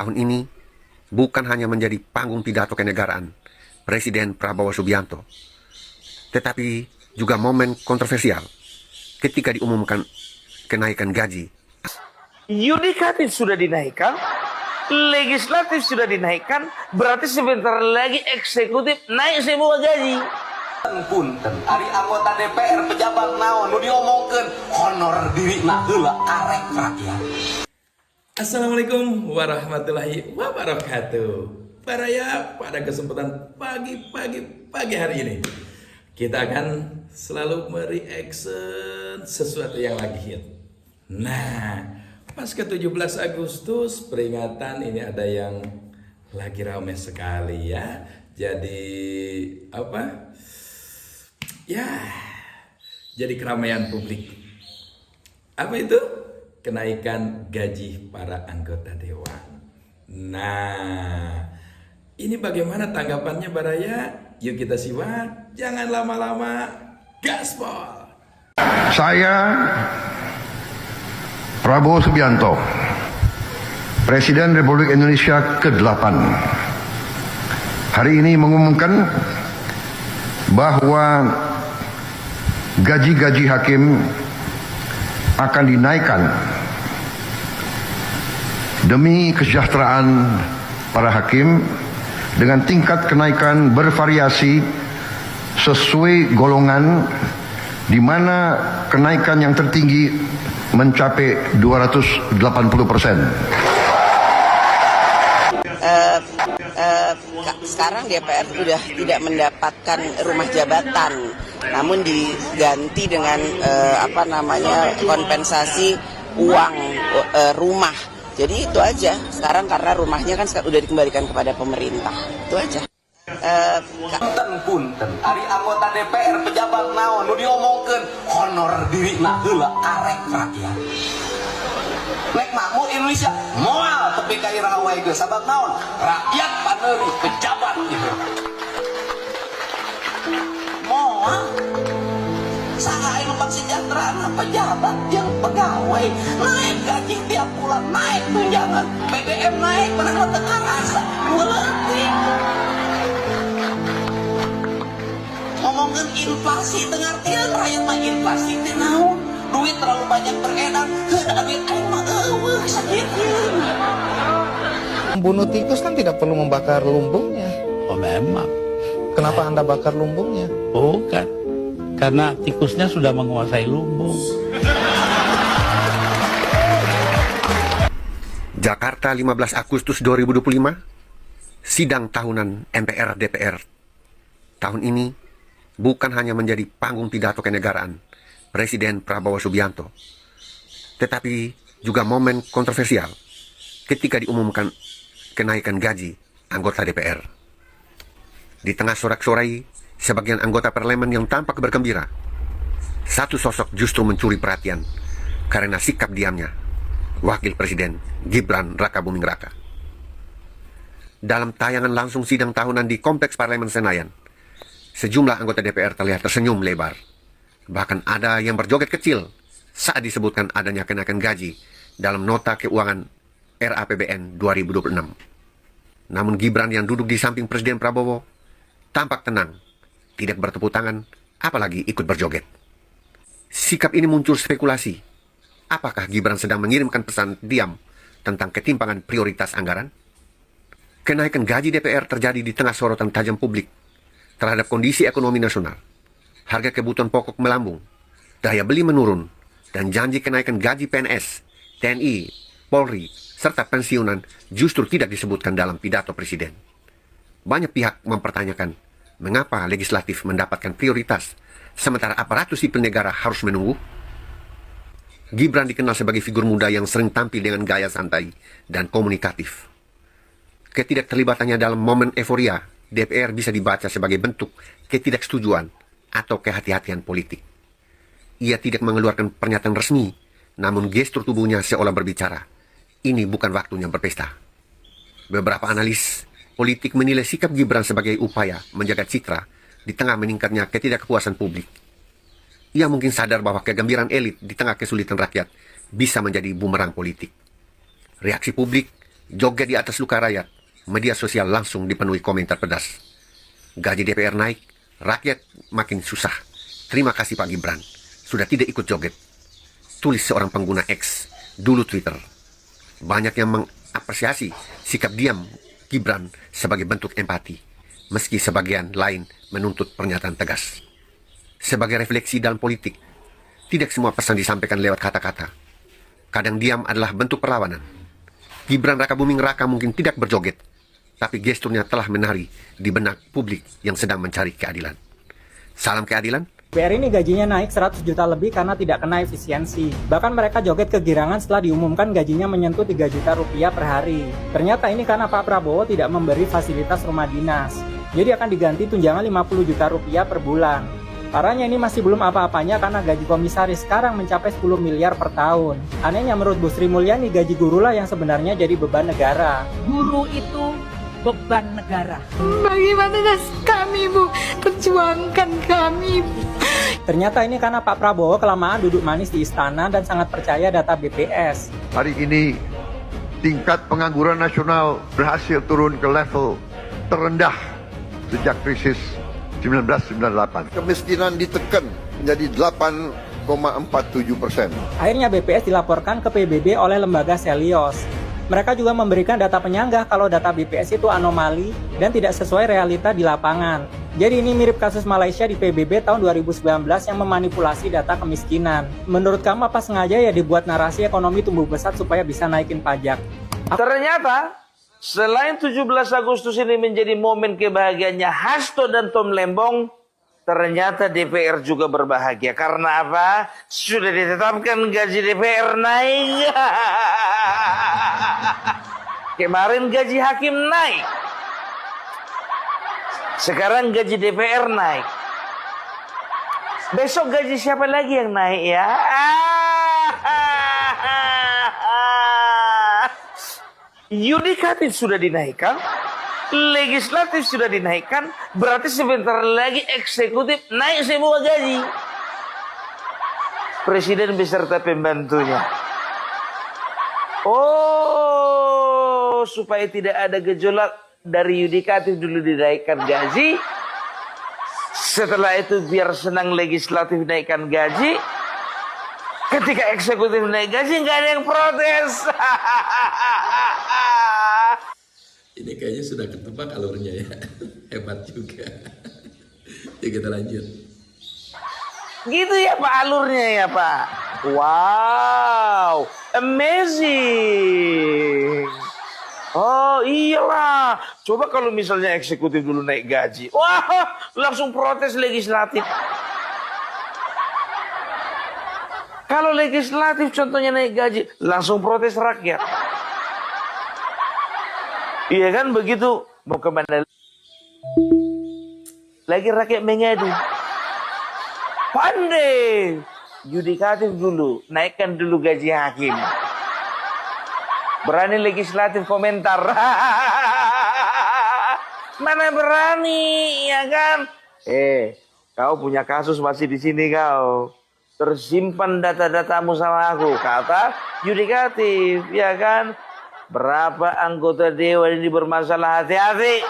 tahun ini bukan hanya menjadi panggung pidato kenegaraan Presiden Prabowo Subianto, tetapi juga momen kontroversial ketika diumumkan kenaikan gaji. Yudikatif sudah dinaikkan, legislatif sudah dinaikkan, berarti sebentar lagi eksekutif naik semua gaji. Punten, ari anggota DPR pejabat naon nu diomongkeun honor dirina heula karek rakyat. Assalamualaikum warahmatullahi wabarakatuh. Baraya, pada kesempatan pagi hari ini kita akan selalu mereaction sesuatu yang lagi hit. Nah, pas ke 17 Agustus peringatan ini ada yang lagi ramai sekali ya. Jadi apa? Ya, jadi keramaian publik. Apa itu? Kenaikan gaji para anggota dewan. Nah, ini bagaimana tanggapannya Baraya? Yuk kita simak. Jangan lama-lama. Gaspol. Saya Prabowo Subianto, Presiden Republik Indonesia ke-8, hari ini mengumumkan bahwa gaji-gaji hakim akan dinaikkan demi kesejahteraan para hakim dengan tingkat kenaikan bervariasi sesuai golongan, di mana kenaikan yang tertinggi mencapai 280%. Sekarang DPR sudah tidak mendapatkan rumah jabatan, namun diganti dengan kompensasi uang rumah. Jadi itu aja. Sekarang karena rumahnya kan sudah dikembalikan kepada pemerintah. Itu aja. Punten, ari anggota DPR pejabat naon nu diomongkeun honor dirina heula karek rakyat. Nek makmur Indonesia moal tepi ka iraha wae geus sabab naon? Rakyat paneuri pejabat gitu. Moal saha anu paksejahteraan pejabat jeung pegawai naik gaji tiap bulan, naik tunjangan, BBM naik padahal teu karasa leutik. Ngomongin inflasi dengar tian rakyat mah inflasi teh naon? Duit terlalu banyak beredar, ada duit aing mah eueuh sakieukeun. Membunuh tikus kan tidak perlu membakar lumbungnya. Oh memang. Kenapa Anda bakar lumbungnya? Bukan. Karena tikusnya sudah menguasai lumbung. Jakarta 15 Agustus 2025, sidang tahunan MPR DPR. Tahun ini bukan hanya menjadi panggung pidato kenegaraan Presiden Prabowo Subianto, tetapi juga momen kontroversial ketika diumumkan kenaikan gaji anggota DPR. Di tengah sorak-sorai sebagian anggota parlemen yang tampak bergembira, satu sosok justru mencuri perhatian karena sikap diamnya, Wakil Presiden Gibran Rakabuming Raka. Dalam tayangan langsung sidang tahunan di Kompleks Parlemen Senayan, sejumlah anggota DPR terlihat tersenyum lebar. Bahkan ada yang berjoget kecil saat disebutkan adanya kenaikan gaji dalam nota keuangan RAPBN 2026. Namun Gibran yang duduk di samping Presiden Prabowo tampak tenang, tidak bertepuk tangan, apalagi ikut berjoget. Sikap ini muncul spekulasi. Apakah Gibran sedang mengirimkan pesan diam tentang ketimpangan prioritas anggaran? Kenaikan gaji DPR terjadi di tengah sorotan tajam publik terhadap kondisi ekonomi nasional. Harga kebutuhan pokok melambung, daya beli menurun, dan janji kenaikan gaji PNS, TNI, Polri, serta pensiunan justru tidak disebutkan dalam pidato Presiden. Banyak pihak mempertanyakan mengapa legislatif mendapatkan prioritas, sementara aparatus sipil negara harus menunggu. Gibran dikenal sebagai figur muda yang sering tampil dengan gaya santai dan komunikatif. Ketidakterlibatannya dalam momen euforia DPR bisa dibaca sebagai bentuk ketidaksetujuan atau kehati-hatian politik. Ia tidak mengeluarkan pernyataan resmi, namun gestur tubuhnya seolah berbicara, ini bukan waktunya berpesta. Beberapa analis politik menilai sikap Gibran sebagai upaya menjaga citra di tengah meningkatnya ketidakpuasan publik. Ia mungkin sadar bahwa kegembiraan elit di tengah kesulitan rakyat bisa menjadi bumerang politik. Reaksi publik Joget di atas luka rakyat, media sosial langsung dipenuhi komentar pedas. Gaji DPR naik, rakyat makin susah. Terima kasih Pak Gibran, sudah tidak ikut joget. Tulis seorang pengguna X, dulu Twitter. Banyak yang mengapresiasi sikap diam Gibran sebagai bentuk empati, meski sebagian lain menuntut pernyataan tegas. Sebagai refleksi dalam politik, tidak semua pesan disampaikan lewat kata-kata. Kadang diam adalah bentuk perlawanan. Gibran Rakabuming Raka mungkin tidak berjoget, tapi gesturnya telah menari di benak publik yang sedang mencari keadilan. Salam keadilan. DPR ini gajinya naik 100 juta lebih karena tidak kena efisiensi. Bahkan mereka joget kegirangan setelah diumumkan gajinya menyentuh 3 juta rupiah per hari. Ternyata ini karena Pak Prabowo tidak memberi fasilitas rumah dinas. Jadi akan diganti tunjangan 50 juta rupiah per bulan. Parahnya ini masih belum apa-apanya karena gaji komisaris sekarang mencapai 10 miliar per tahun. Anehnya menurut Bu Sri Mulyani, gaji guru lah yang sebenarnya jadi beban negara. Guru itu beban negara. Bagaimana kami, Bu? Perjuangkan kami. Ternyata ini karena Pak Prabowo kelamaan duduk manis di istana dan sangat percaya data BPS. Hari ini tingkat pengangguran nasional berhasil turun ke level terendah sejak krisis 1998. Kemiskinan ditekan menjadi 8,47%. Akhirnya BPS dilaporkan ke PBB oleh lembaga Selios. Mereka juga memberikan data penyanggah kalau data BPS itu anomali dan tidak sesuai realita di lapangan. Jadi ini mirip kasus Malaysia di PBB tahun 2019 yang memanipulasi data kemiskinan. Menurut kamu apa sengaja ya dibuat narasi ekonomi tumbuh pesat supaya bisa naikin pajak? Ternyata selain 17 Agustus ini menjadi momen kebahagiaannya Hasto dan Tom Lembong, ternyata DPR juga berbahagia. Karena apa? Sudah ditetapkan gaji DPR naik. Kemarin gaji hakim naik. Sekarang gaji DPR naik. Besok gaji siapa lagi yang naik ya? Yudikatif sudah dinaikkan, legislatif sudah dinaikkan, berarti sebentar lagi eksekutif naik semua gaji. Presiden beserta pembantunya. Oh, supaya tidak ada gejolak, dari yudikatif dulu dinaikkan gaji. Setelah itu biar senang legislatif naikkan gaji. Ketika eksekutif naik gaji nggak ada yang protes. Ini kayaknya sudah ketebak alurnya ya. Hebat juga. Ya kita lanjut. Gitu ya Pak alurnya ya Pak. Wow, amazing. Oh iyalah, coba kalau misalnya eksekutif dulu naik gaji, wah langsung protes legislatif. Kalau legislatif contohnya naik gaji, langsung protes rakyat. Iya kan begitu, mau kemana lagi rakyat mengadu. Pandai, yudikatif dulu, naikkan dulu gaji hakim. Berani legislatif komentar. Mana berani, ya kan? Kau punya kasus masih di sini kau. Tersimpan data-datamu sama aku. Kata yudikatif, ya kan? Berapa anggota dewan ini bermasalah, hati-hati.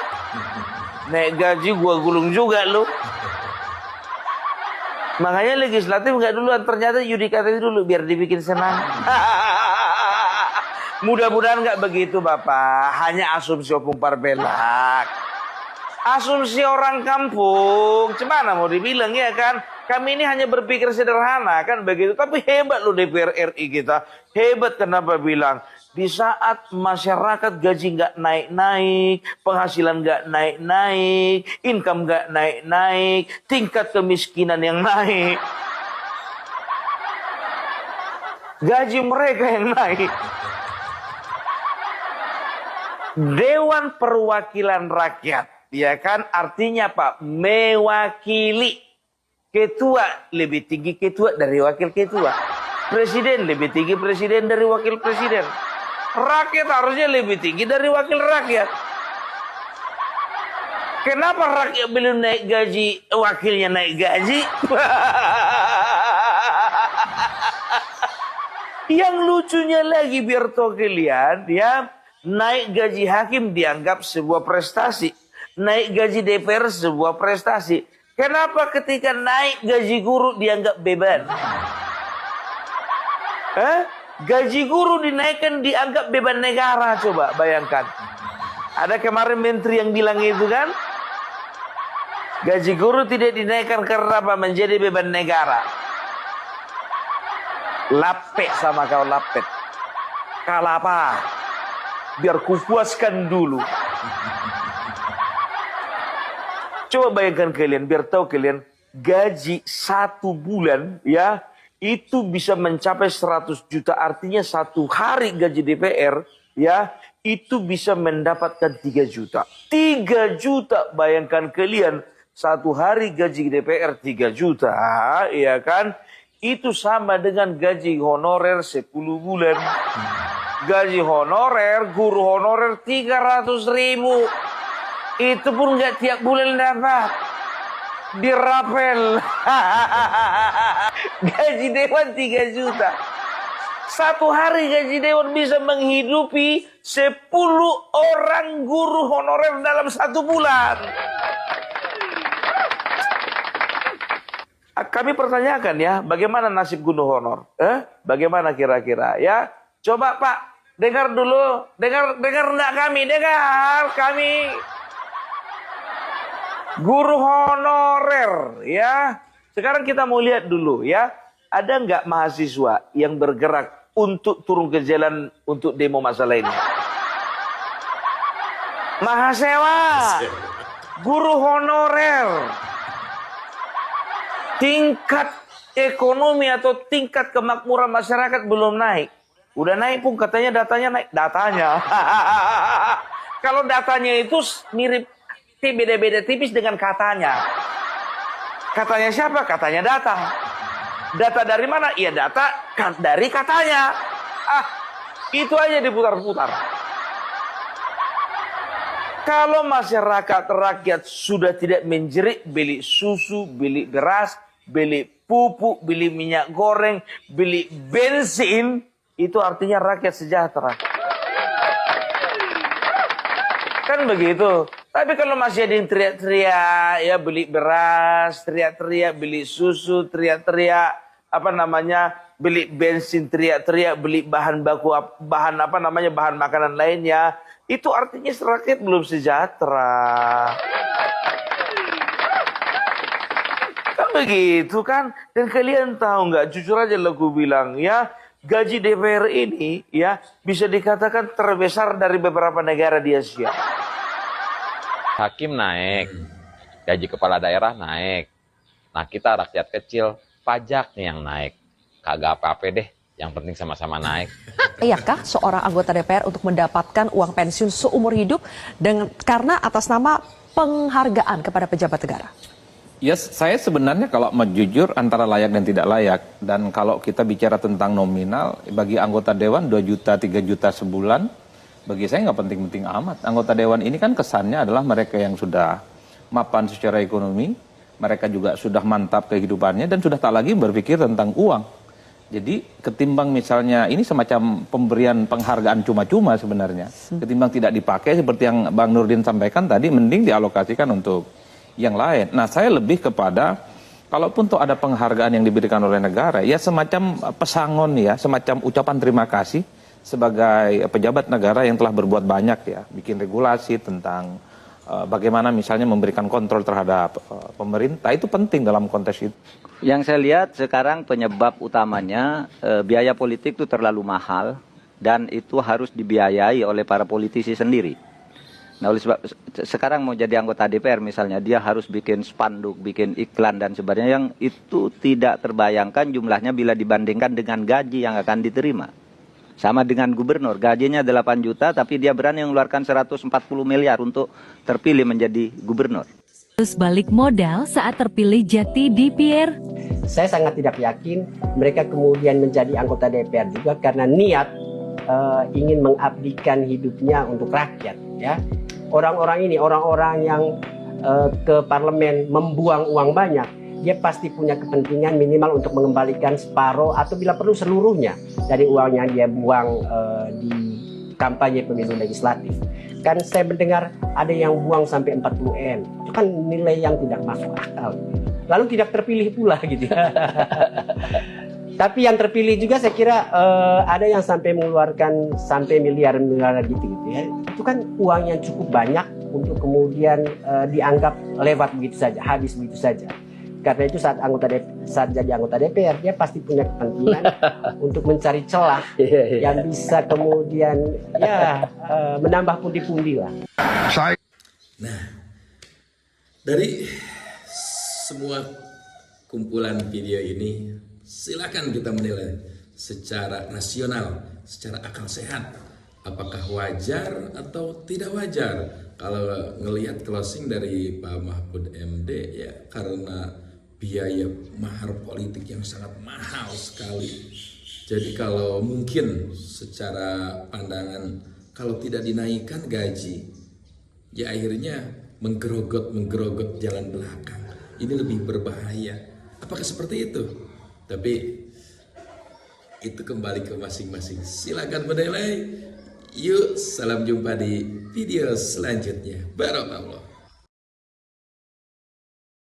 Naik gaji gua gulung juga lu. Makanya legislatif nggak duluan, ternyata yudikatif dulu biar dibikin senang. Mudah-mudahan nggak begitu Bapak, hanya asumsi opung parbelak. Asumsi orang kampung, gimana mau dibilang ya kan? Kami ini hanya berpikir sederhana kan begitu, tapi hebat loh DPR RI kita. Hebat kenapa bilang? Di saat masyarakat gaji nggak naik-naik, penghasilan nggak naik-naik, income nggak naik-naik, tingkat kemiskinan yang naik. Gaji mereka yang naik. Dewan Perwakilan Rakyat, ya kan? Artinya Pak, mewakili. Ketua lebih tinggi ketua dari wakil ketua. Presiden lebih tinggi presiden dari wakil presiden. Rakyat harusnya lebih tinggi dari wakil rakyat. Kenapa rakyat belum naik gaji, wakilnya naik gaji? Yang lucunya lagi biar tahu kalian, ya. naik gaji hakim dianggap sebuah prestasi. Naik gaji DPR sebuah prestasi. Kenapa ketika naik gaji guru dianggap beban? Gaji guru dinaikkan dianggap beban negara, coba bayangkan. Ada kemarin menteri yang bilang itu kan? Gaji guru tidak dinaikkan karena apa? Menjadi beban negara. Lapet sama kau lapet. Kalah apa? Biar kupuaskan dulu. Coba bayangkan kalian, biar tahu kalian, gaji 1 bulan ya, itu bisa mencapai 100 juta. Artinya 1 hari gaji DPR ya, itu bisa mendapatkan 3 juta. 3 juta, bayangkan kalian, 1 hari gaji DPR 3 juta, ya kan? Itu sama dengan gaji honorer 10 bulan. Gaji honorer, guru honorer 300.000. Itu pun nggak tiap bulan dapat. Dirapel. Gaji dewan 3 juta. 1 hari gaji dewan bisa menghidupi 10 orang guru honorer dalam 1 bulan. Kami pertanyakan ya, bagaimana nasib guru honor? Bagaimana kira-kira ya? Coba Pak, dengar dulu. Dengar enggak kami? Dengar kami. Guru honorer ya. Sekarang kita mau lihat dulu ya. Ada nggak mahasiswa yang bergerak untuk turun ke jalan untuk demo masalah ini? Mahasiswa, guru honorer. Tingkat ekonomi atau tingkat kemakmuran masyarakat belum naik. Udah naik pun katanya datanya naik. Datanya. Kalau datanya itu mirip, beda-beda tipis dengan katanya. Katanya siapa? Katanya data. Data dari mana? Ya data dari katanya. Itu aja diputar-putar. Kalau masyarakat rakyat sudah tidak menjerit beli susu, beli beras, beli pupuk, beli minyak goreng, beli bensin, itu artinya rakyat sejahtera. Kan begitu. Tapi kalau masih ada yang teriak-teriak, ya beli beras, teriak-teriak, beli susu, teriak-teriak, beli bensin, teriak-teriak, beli bahan baku, bahan makanan lainnya, itu artinya rakyat belum sejahtera. Kan begitu kan? Dan kalian tahu nggak? Jujur aja lah gue bilang ya, gaji DPR ini ya bisa dikatakan terbesar dari beberapa negara di Asia. Hakim naik, gaji kepala daerah naik. Nah kita rakyat kecil, pajaknya yang naik. Kagak apa-apa deh, yang penting sama-sama naik. Iyakah seorang anggota DPR untuk mendapatkan uang pensiun seumur hidup karena atas nama penghargaan kepada pejabat negara? Ya, saya sebenarnya kalau mau jujur antara layak dan tidak layak. Dan kalau kita bicara tentang nominal, bagi anggota dewan 2 juta, 3 juta sebulan, bagi saya nggak penting-penting amat. Anggota dewan ini kan kesannya adalah mereka yang sudah mapan secara ekonomi, mereka juga sudah mantap kehidupannya dan sudah tak lagi berpikir tentang uang. Jadi ketimbang misalnya ini semacam pemberian penghargaan cuma-cuma sebenarnya, ketimbang tidak dipakai seperti yang Bang Nurdin sampaikan tadi, mending dialokasikan untuk yang lain. Nah, saya lebih kepada kalaupun tuh ada penghargaan yang diberikan oleh negara, ya semacam pesangon ya, semacam ucapan terima kasih sebagai pejabat negara yang telah berbuat banyak ya, bikin regulasi tentang bagaimana misalnya memberikan kontrol terhadap pemerintah, itu penting dalam konteks itu. Yang saya lihat sekarang penyebab utamanya biaya politik itu terlalu mahal dan itu harus dibiayai oleh para politisi sendiri. Nah, oleh sebab sekarang mau jadi anggota DPR misalnya, dia harus bikin spanduk, bikin iklan dan sebagainya yang itu tidak terbayangkan jumlahnya bila dibandingkan dengan gaji yang akan diterima. Sama dengan gubernur, gajinya 8 juta tapi dia berani mengeluarkan 140 miliar untuk terpilih menjadi gubernur. Terus balik modal saat terpilih jadi DPR. Saya sangat tidak yakin mereka kemudian menjadi anggota DPR juga karena niat ingin mengabdikan hidupnya untuk rakyat. Ya, orang-orang ini, orang-orang yang ke parlemen membuang uang banyak, dia pasti punya kepentingan minimal untuk mengembalikan separuh atau bila perlu seluruhnya dari uang yang dia buang di kampanye pemilu legislatif. Kan saya mendengar ada yang buang sampai 40 M. Itu kan nilai yang tidak masuk akal. Lalu tidak terpilih pula gitu ya. Tapi yang terpilih juga saya kira ada yang sampai mengeluarkan sampai miliar-miliar gitu ya. Itu kan uang yang cukup banyak untuk kemudian dianggap lewat begitu saja, habis begitu saja. Karena itu saat jadi anggota DPR dia pasti punya kepentingan untuk mencari celah yang bisa kemudian ya menambah pundi-pundi lah. Nah, dari semua kumpulan video ini, silakan kita menilai secara rasional, secara akal sehat, apakah wajar atau tidak wajar. Kalau ngelihat closing dari Pak Mahfud MD ya karena biaya mahar politik yang sangat mahal sekali. Jadi kalau mungkin secara pandangan kalau tidak dinaikkan gaji, ya akhirnya menggerogot jalan belakang. Ini lebih berbahaya. Apakah seperti itu? Tapi itu kembali ke masing-masing. Silakan menilai. Yuk, salam jumpa di video selanjutnya. Barakallah.